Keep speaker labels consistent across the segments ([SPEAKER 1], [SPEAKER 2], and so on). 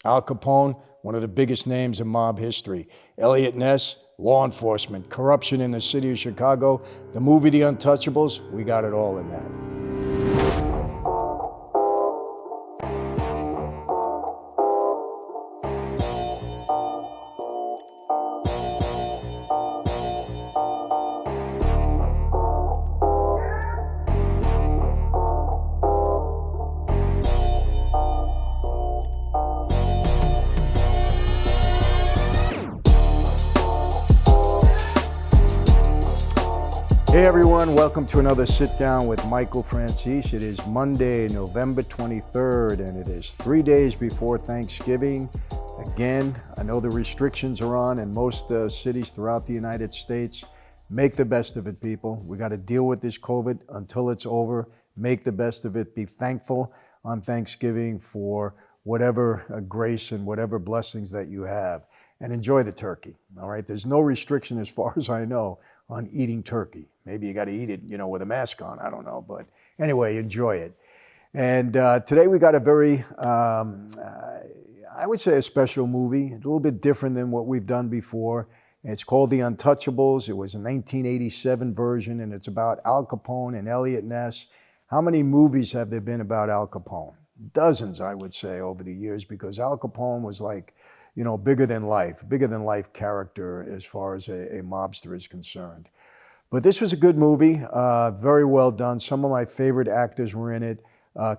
[SPEAKER 1] Al Capone, one of the biggest names in mob history. Elliott Ness, law enforcement, corruption in the city of Chicago. The movie The Untouchables, we got it all in that. Hey everyone, welcome to another Sit Down with Michael Franzese. It is Monday, November 23rd, and it is 3 days before Thanksgiving. Again, I know the restrictions are on in most cities throughout the United States. Make the best of it, people. We got to deal with this COVID until it's over. Make the best of it. Be thankful on Thanksgiving for whatever grace and whatever blessings that you have. And enjoy the turkey, all right? There's no restriction, as far as I know, on eating turkey. Maybe you got to eat it, with a mask on, I don't know. But anyway, enjoy it. And today we got a very, I would say a special movie, a little bit different than what we've done before. It's called The Untouchables. It was a 1987 version, and it's about Al Capone and Elliott Ness. How many movies have there been about Al Capone? Dozens, I would say, over the years, because Al Capone was like, bigger than life character as far as a mobster is concerned. But this was a good movie, very well done. Some of my favorite actors were in it.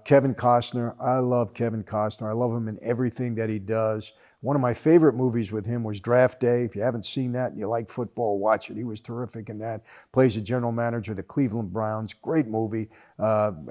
[SPEAKER 1] Kevin Costner, I love Kevin Costner. I love him in everything that he does. One of my favorite movies with him was Draft Day. If you haven't seen that and you like football, watch it. He was terrific in that. Plays the general manager of the Cleveland Browns. Great movie.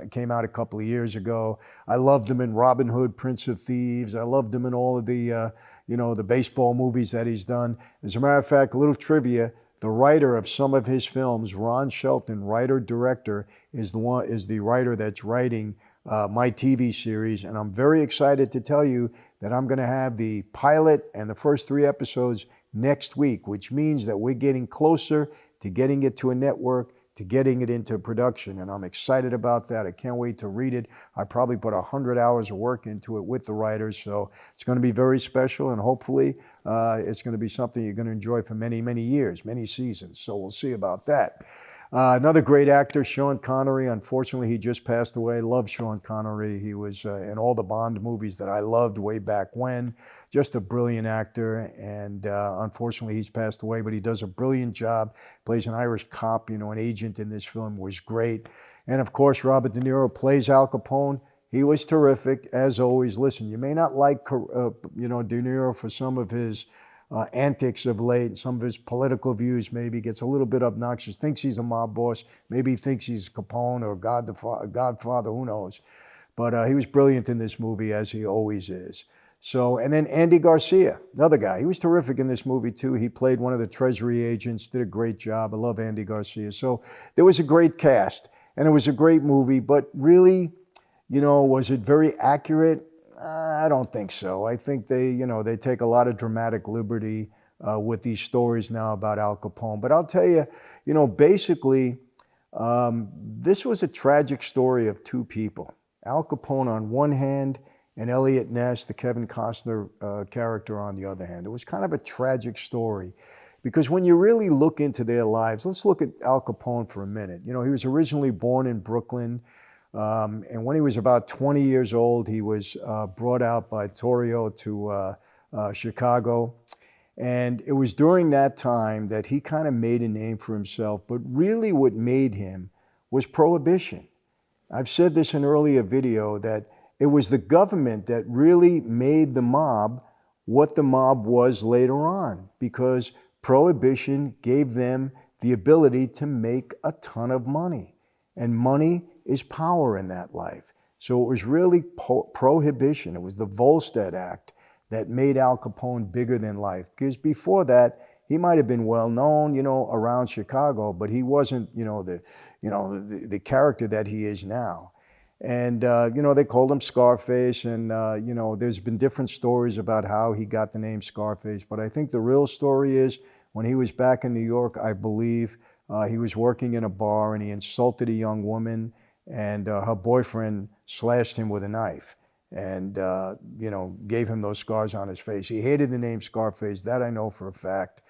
[SPEAKER 1] Came out a couple of years ago. I loved him in Robin Hood, Prince of Thieves. I loved him in all of the, the baseball movies that he's done. As a matter of fact, a little trivia, the writer of some of his films, Ron Shelton, writer-director, is the writer that's writing my TV series, and I'm very excited to tell you that I'm going to have the pilot and the first 3 episodes next week, which means that we're getting closer to getting it to a network, to getting it into production, and I'm excited about that. I can't wait to read it. I probably put 100 hours of work into it with the writers, so it's going to be very special, and hopefully it's going to be something you're going to enjoy for many, many years, many seasons, so we'll see about that. Another great actor, Sean Connery. Unfortunately, he just passed away. Love Sean Connery. He was in all the Bond movies that I loved way back when. Just a brilliant actor, and unfortunately, he's passed away, but he does a brilliant job. Plays an Irish cop, an agent in this film, was great. And of course, Robert De Niro plays Al Capone. He was terrific, as always. Listen, you may not like, De Niro for some of his antics of late, some of his political views, maybe gets a little bit obnoxious, thinks he's a mob boss, maybe thinks he's Capone or Godfather, who knows. But he was brilliant in this movie, as he always is. So, and then Andy Garcia, another guy. He was terrific in this movie too. He played one of the Treasury agents, did a great job. I love Andy Garcia. So there was a great cast, and it was a great movie, but really, was it very accurate? I don't think so. I think they take a lot of dramatic liberty with these stories now about Al Capone. But I'll tell you, basically, this was a tragic story of 2 people. Al Capone on one hand, and Elliott Ness, the Kevin Costner character, on the other hand. It was kind of a tragic story. Because when you really look into their lives, let's look at Al Capone for a minute. He was originally born in Brooklyn. And when he was about 20 years old, he was brought out by Torrio to Chicago. And it was during that time that he kind of made a name for himself. But really what made him was prohibition. I've said this in an earlier video that it was the government that really made the mob what the mob was later on, because prohibition gave them the ability to make a ton of money. And money is power in that life. So it was really prohibition. It was the Volstead Act that made Al Capone bigger than life. Because before that, he might have been well known, around Chicago, but he wasn't, the character that he is now. And, they called him Scarface, and, there's been different stories about how he got the name Scarface. But I think the real story is when he was back in New York, I believe, he was working in a bar and he insulted a young woman, and her boyfriend slashed him with a knife. and gave him those scars on his face. He hated the name Scarface. That I know for a fact.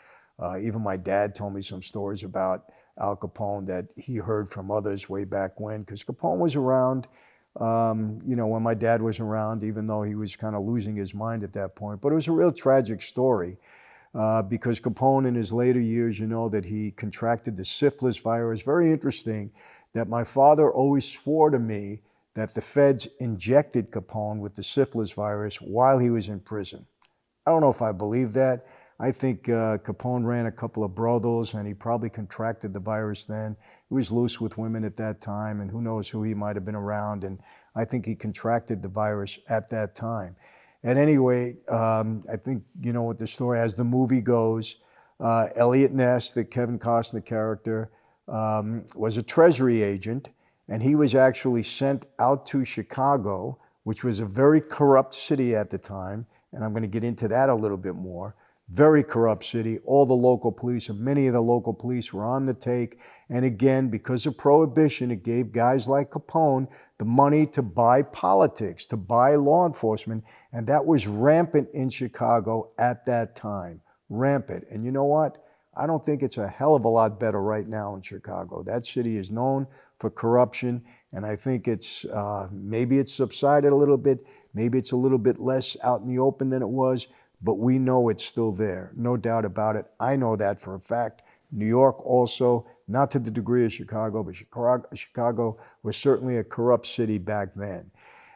[SPEAKER 1] Even my dad told me some stories about Al Capone that he heard from others way back when, because Capone was around, when my dad was around, even though he was kind of losing his mind at that point. But it was a real tragic story because Capone in his later years, that he contracted the syphilis virus. Very interesting that my father always swore to me that the feds injected Capone with the syphilis virus while he was in prison. I don't know if I believe that. I think Capone ran a couple of brothels and he probably contracted the virus then. He was loose with women at that time, and who knows who he might have been around. And I think he contracted the virus at that time. At any rate, I think, what the story, as the movie goes, Elliott Ness, the Kevin Costner character, was a Treasury agent, and he was actually sent out to Chicago, which was a very corrupt city at the time. And I'm going to get into that a little bit more. Very corrupt city. All the local police, and many of the local police were on the take. And again, because of prohibition, it gave guys like Capone the money to buy politics, to buy law enforcement. And that was rampant in Chicago at that time. Rampant. And you know what? I don't think it's a hell of a lot better right now in Chicago. That city is known for corruption, and I think it's maybe it's subsided a little bit, maybe it's a little bit less out in the open than it was, but we know it's still there, no doubt about it. I know that for a fact. New York also, not to the degree of Chicago, but Chicago was certainly a corrupt city back then.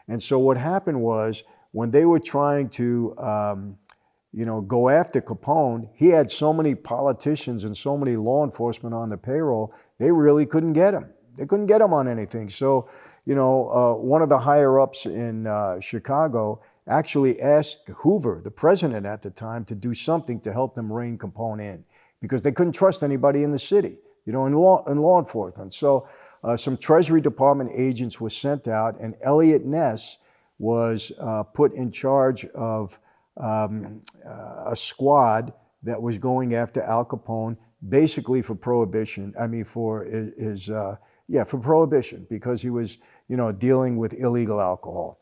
[SPEAKER 1] And so what happened was, when they were trying to go after Capone, he had so many politicians and so many law enforcement on the payroll, they really couldn't get him. They couldn't get him on anything. So, one of the higher ups in Chicago actually asked Hoover, the president at the time, to do something to help them rein Capone in, because they couldn't trust anybody in the city, in law enforcement. So some Treasury Department agents were sent out, and Elliott Ness was put in charge of a squad that was going after Al Capone, basically for prohibition. For prohibition, because he was, dealing with illegal alcohol.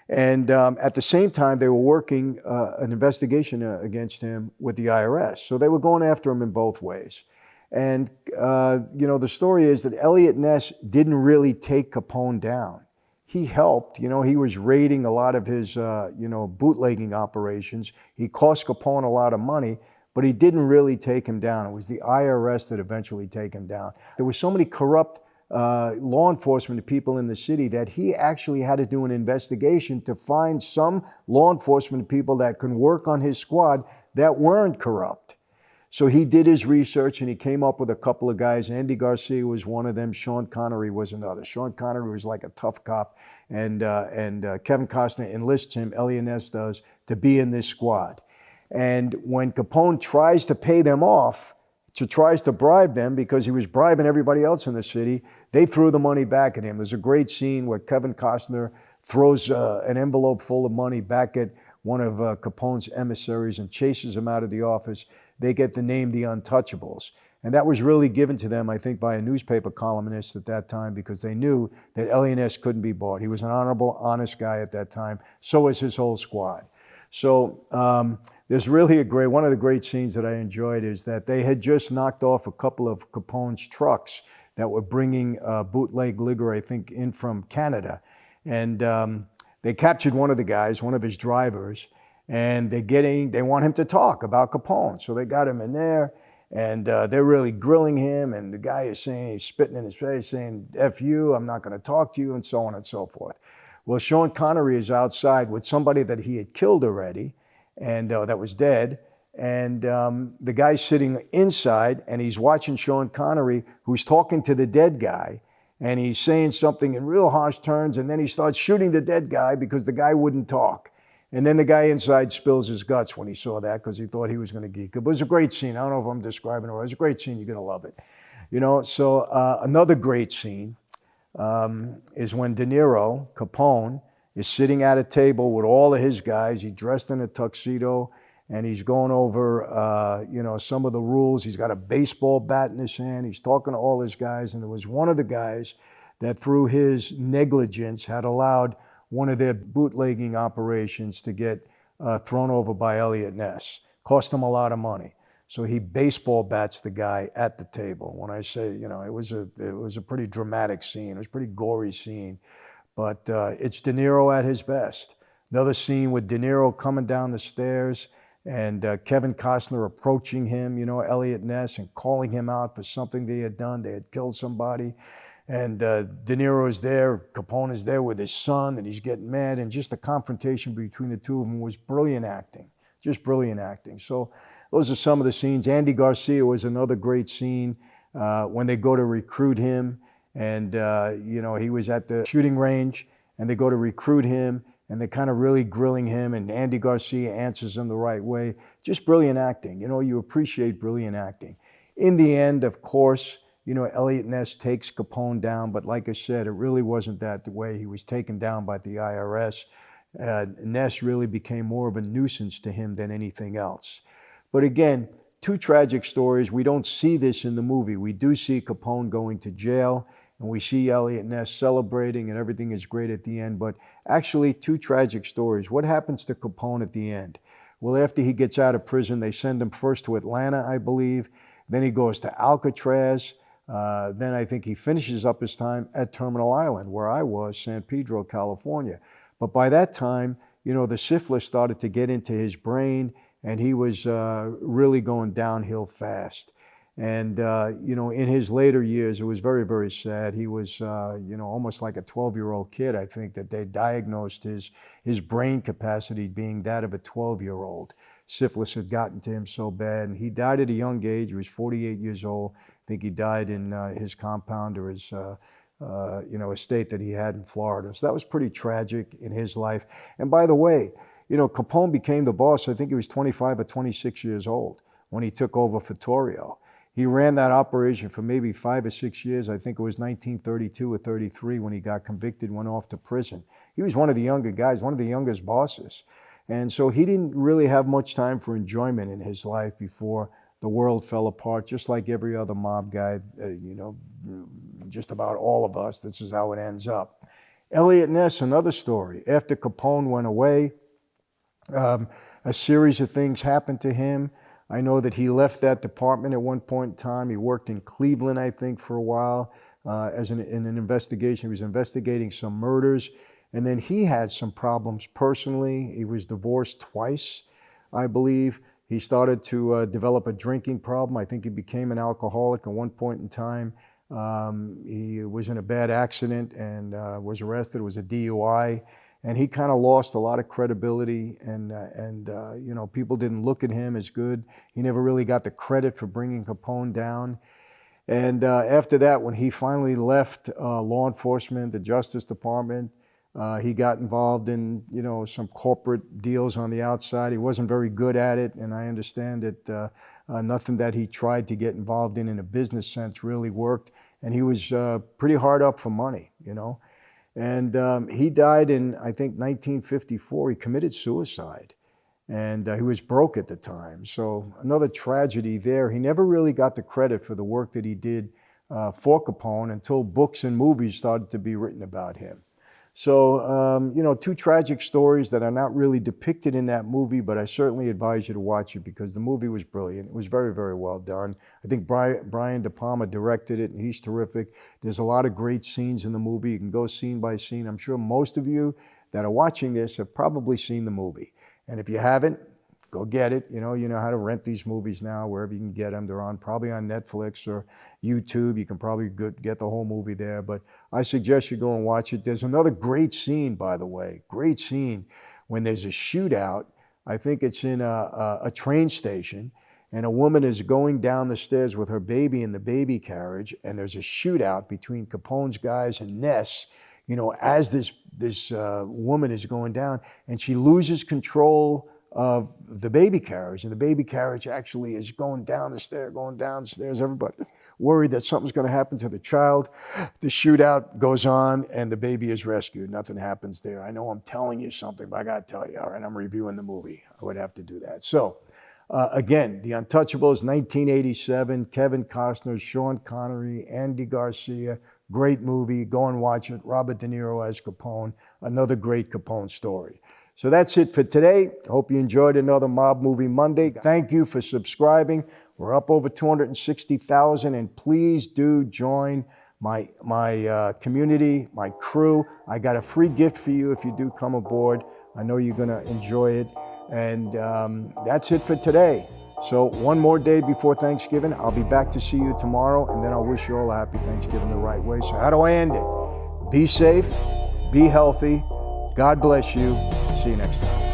[SPEAKER 1] And at the same time, they were working an investigation against him with the IRS. So they were going after him in both ways. And, the story is that Elliott Ness didn't really take Capone down. He helped, he was raiding a lot of his, bootlegging operations. He cost Capone a lot of money, but he didn't really take him down. It was the IRS that eventually took him down. There were so many corrupt law enforcement people in the city that he actually had to do an investigation to find some law enforcement people that could work on his squad that weren't corrupt. So he did his research and he came up with a couple of guys. Andy Garcia was one of them. Sean Connery was another. Sean Connery was like a tough cop, and Kevin Costner enlists him, Elliott Ness does, to be in this squad. And when Capone tries to pay them off, tries to bribe them, because he was bribing everybody else in the city, they threw the money back at him. There's a great scene where Kevin Costner throws an envelope full of money back at one of Capone's emissaries and chases him out of the office. They get the name the Untouchables. And that was really given to them, I think, by a newspaper columnist at that time, because they knew that Elliott Ness couldn't be bought. He was an honorable, honest guy at that time. So was his whole squad. So there's really one of the great scenes that I enjoyed is that they had just knocked off a couple of Capone's trucks that were bringing bootleg liquor, I think, in from Canada. And they captured one of the guys, one of his drivers, and they want him to talk about Capone. So they got him in there, and they're really grilling him, and the guy is spitting in his face, saying, F you, I'm not going to talk to you, and so on and so forth. Well, Sean Connery is outside with somebody that he had killed already, and that was dead. And the guy's sitting inside, and he's watching Sean Connery, who's talking to the dead guy, and he's saying something in real harsh terms, and then he starts shooting the dead guy because the guy wouldn't talk. And then the guy inside spills his guts when he saw that, because he thought he was going to geek. It was a great scene. I don't know if I'm describing it. It was a great scene. You're going to love it. So another great scene is when De Niro, Capone, is sitting at a table with all of his guys. He's dressed in a tuxedo, and he's going over, some of the rules. He's got a baseball bat in his hand. He's talking to all his guys, and there was one of the guys that, through his negligence, had allowed one of their bootlegging operations to get thrown over by Elliott Ness. Cost him a lot of money. So he baseball bats the guy at the table. When I say, it was a pretty dramatic scene. It was a pretty gory scene. But it's De Niro at his best. Another scene with De Niro coming down the stairs and Kevin Costner approaching him, Elliott Ness, and calling him out for something they had done. They had killed somebody. And De Niro is there, Capone is there with his son, and he's getting mad. And just the confrontation between the two of them was brilliant acting, just brilliant acting. So those are some of the scenes. Andy Garcia was another great scene when they go to recruit him. And, he was at the shooting range, and they go to recruit him, and they're kind of really grilling him, and Andy Garcia answers him the right way. Just brilliant acting. You appreciate brilliant acting. In the end, of course, Elliott Ness takes Capone down, but like I said, it really wasn't that the way. He was taken down by the IRS. Ness really became more of a nuisance to him than anything else. But again, two tragic stories. We don't see this in the movie. We do see Capone going to jail, and we see Elliott Ness celebrating, and everything is great at the end. But actually, two tragic stories. What happens to Capone at the end? Well, after he gets out of prison, they send him first to Atlanta, I believe. Then he goes to Alcatraz. Then I think he finishes up his time at Terminal Island, where I was, San Pedro, California. But by that time, the syphilis started to get into his brain, and he was really going downhill fast. And, in his later years, it was very, very sad. He was, almost like a 12-year-old kid, I think, that they diagnosed his brain capacity being that of a 12-year-old. Syphilis had gotten to him so bad, and he died at a young age. He was 48 years old. I think he died in his compound or his, estate that he had in Florida. So that was pretty tragic in his life. And by the way, Capone became the boss. I think he was 25 or 26 years old when he took over for Torrio. He ran that operation for maybe 5 or 6 years. I think it was 1932 or 33 when he got convicted, went off to prison. He was one of the younger guys, one of the youngest bosses. And so he didn't really have much time for enjoyment in his life before the world fell apart, just like every other mob guy, just about all of us. This is how it ends up. Elliott Ness, another story. After Capone went away, a series of things happened to him. I know that he left that department at one point in time. He worked in Cleveland, I think, for a while in an investigation. He was investigating some murders. And then he had some problems personally. He was divorced twice, I believe. He started to develop a drinking problem. I think he became an alcoholic at one point in time. He was in a bad accident and was arrested. It was a DUI. And he kind of lost a lot of credibility, and people didn't look at him as good. He never really got the credit for bringing Capone down. And after that, when he finally left law enforcement, the Justice Department, he got involved in, some corporate deals on the outside. He wasn't very good at it, and I understand that nothing that he tried to get involved in a business sense really worked. And he was pretty hard up for money, And he died in, I think, 1954. He committed suicide, and he was broke at the time. So another tragedy there. He never really got the credit for the work that he did for Capone until books and movies started to be written about him. So, two tragic stories that are not really depicted in that movie, but I certainly advise you to watch it because the movie was brilliant. It was very, very well done. I think Brian De Palma directed it, and he's terrific. There's a lot of great scenes in the movie. You can go scene by scene. I'm sure most of you that are watching this have probably seen the movie. And if you haven't, go get it. You know how to rent these movies now, wherever you can get them. They're probably on Netflix or YouTube. You can probably get the whole movie there. But I suggest you go and watch it. There's another great scene, by the way, great scene when there's a shootout. I think it's in a train station, and a woman is going down the stairs with her baby in the baby carriage, and there's a shootout between Capone's guys and Ness, as this woman is going down, and she loses control of the baby carriage, and the baby carriage actually is going down the stairs. Everybody worried that something's going to happen to the child. The shootout goes on, and the baby is rescued. Nothing happens there. I know I'm telling you something, but I got to tell you, all right, I'm reviewing the movie. I would have to do that. So Again, The Untouchables, 1987, Kevin Costner, Sean Connery, Andy Garcia, great movie. Go and watch it. Robert De Niro as Capone, another great Capone story. So that's it for today. Hope you enjoyed another Mob Movie Monday. Thank you for subscribing. We're up over 260,000, and please do join my community, my crew. I got a free gift for you if you do come aboard. I know you're gonna enjoy it. And that's it for today. So one more day before Thanksgiving. I'll be back to see you tomorrow, and then I'll wish you all a happy Thanksgiving the right way. So how do I end it? Be safe, be healthy. God bless you. See you next time.